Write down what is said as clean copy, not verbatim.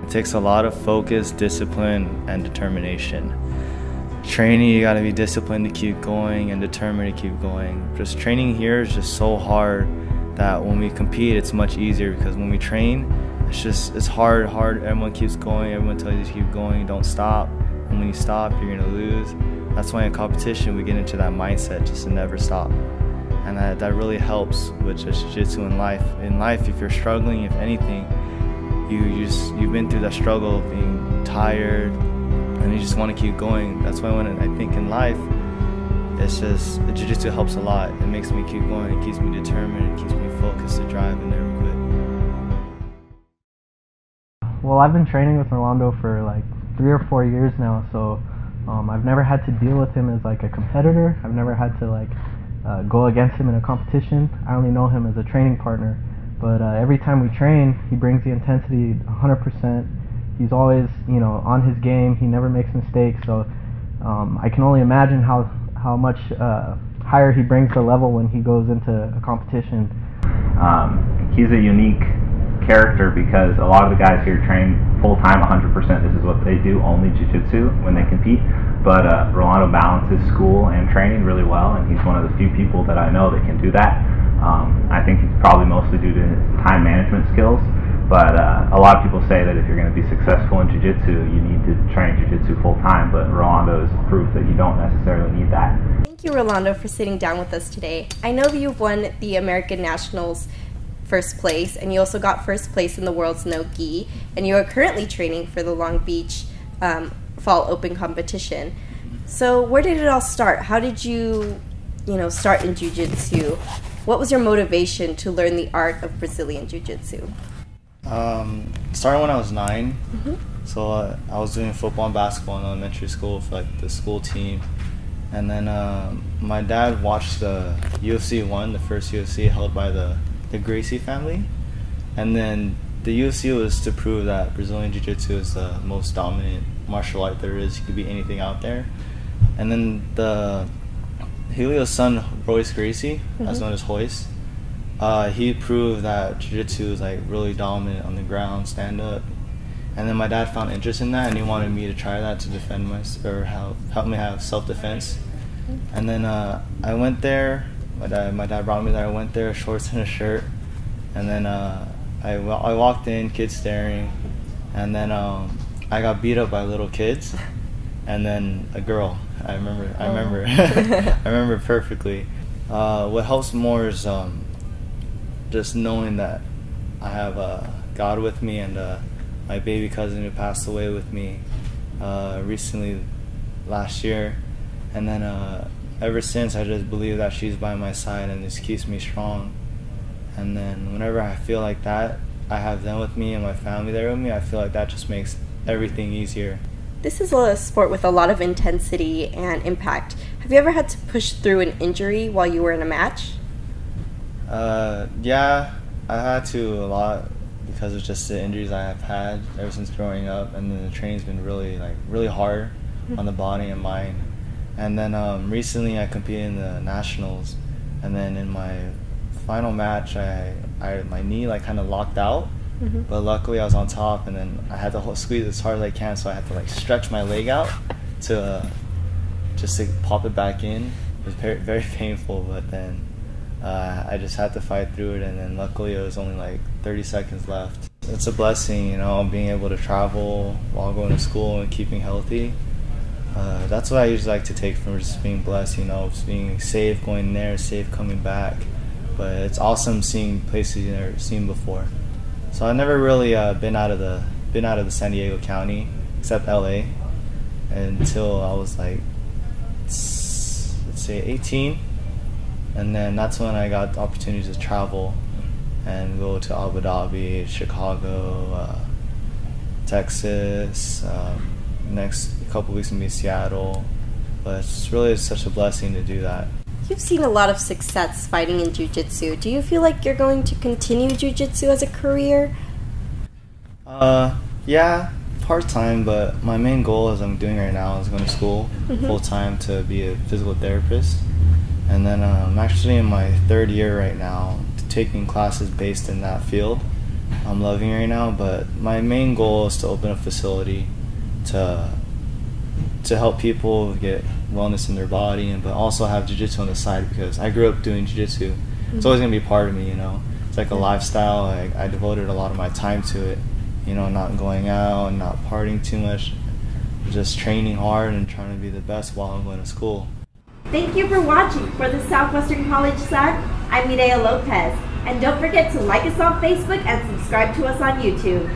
It takes a lot of focus, discipline, and determination. Training, you gotta be disciplined to keep going and determined to keep going. Just training here is just so hard that when we compete, it's much easier, because when we train, it's hard. Everyone keeps going, everyone tells you to keep going, don't stop. And when you stop, you're gonna lose. That's why in competition, we get into that mindset just to never stop. And that really helps with just jiu-jitsu in life. In life, if you're struggling, if anything, you've been through that struggle of being tired, and you just want to keep going. That's why I think in life, it's just jiu-jitsu helps a lot. It makes me keep going. It keeps me determined. It keeps me focused to drive and never quit. Well, I've been training with Rolando for like 3 or 4 years now, so I've never had to deal with him as like a competitor. I've never had to like go against him in a competition. I only know him as a training partner. But every time we train, he brings the intensity 100%. He's always, on his game. He never makes mistakes. So I can only imagine how much higher he brings the level when he goes into a competition. He's a unique character because a lot of the guys here train full-time 100%. This is what they do, only jiu-jitsu when they compete. But Rolando balances school and training really well, and he's one of the few people that I know that can do that. I think it's probably mostly due to his time management skills, but a lot of people say that if you're going to be successful in jiu-jitsu, you need to train jiu-jitsu full-time, but Rolando is proof that you don't necessarily need that. Thank you, Rolando, for sitting down with us today. I know you've won the American Nationals first place, and you also got first place in the World's No-Gi, and you are currently training for the Long Beach Fall Open competition. So where did it all start? How did you start in jiu-jitsu? What was your motivation to learn the art of Brazilian jiu-jitsu? Started when I was 9. So I was doing football and basketball in elementary school for like the school team. And then my dad watched the UFC 1, the first UFC held by the Gracie family. And then the UFC was to prove that Brazilian jiu-jitsu is the most dominant martial art there is. You could beat anything out there. And then Helio's son, Royce Gracie, as known as Hoist, he proved that jiu-jitsu is like really dominant on the ground, stand up. And then my dad found interest in that, and he wanted me to try that to defend help me have self-defense. And then I went there. My dad brought me there. I went there, shorts and a shirt, and then I walked in, kids staring, and then I got beat up by little kids, and then a girl. I remember I remember perfectly. What helps more is just knowing that I have God with me, and my baby cousin who passed away with me recently last year, and then ever since I just believe that she's by my side and this keeps me strong. And then whenever I feel like that, I have them with me and my family there with me. I feel like that just makes everything easier. This is a sport with a lot of intensity and impact. Have you ever had to push through an injury while you were in a match? Yeah, I had to a lot because of just the injuries I have had ever since growing up, and then the training's been really hard on the body and mind. And then recently I competed in the nationals, and then in my final match my knee kind of locked out. But luckily I was on top, and then I had to squeeze as hard as I can, so I had to stretch my leg out to just to pop it back in. It was very, very painful, but then I just had to fight through it, and then luckily it was only 30 seconds left. It's a blessing, being able to travel while going to school and keeping healthy. That's what I usually like to take from just being blessed, just being safe going there, safe coming back. But it's awesome seeing places you've never seen before. So I've never really been out of the San Diego County, except LA, until I was let's say 18, and then that's when I got the opportunity to travel and go to Abu Dhabi, Chicago, Texas. Next couple weeks gonna be Seattle, but it's really such a blessing to do that. You've seen a lot of success fighting in jiu-jitsu. Do you feel like you're going to continue jiu-jitsu as a career? Yeah, part-time, but my main goal, as I'm doing right now, is going to school full-time to be a physical therapist. And then I'm actually in my 3rd year right now, taking classes based in that field. I'm loving right now, but my main goal is to open a facility to help people get wellness in their body, but also have jiu-jitsu on the side, because I grew up doing jiu-jitsu. It's always going to be part of me, you know. It's like a lifestyle. I devoted a lot of my time to it, you know, not going out and not partying too much, just training hard and trying to be the best while I'm going to school. Thank you for watching. For the Southwestern College Sun, I'm Mireya Lopez. And don't forget to like us on Facebook and subscribe to us on YouTube.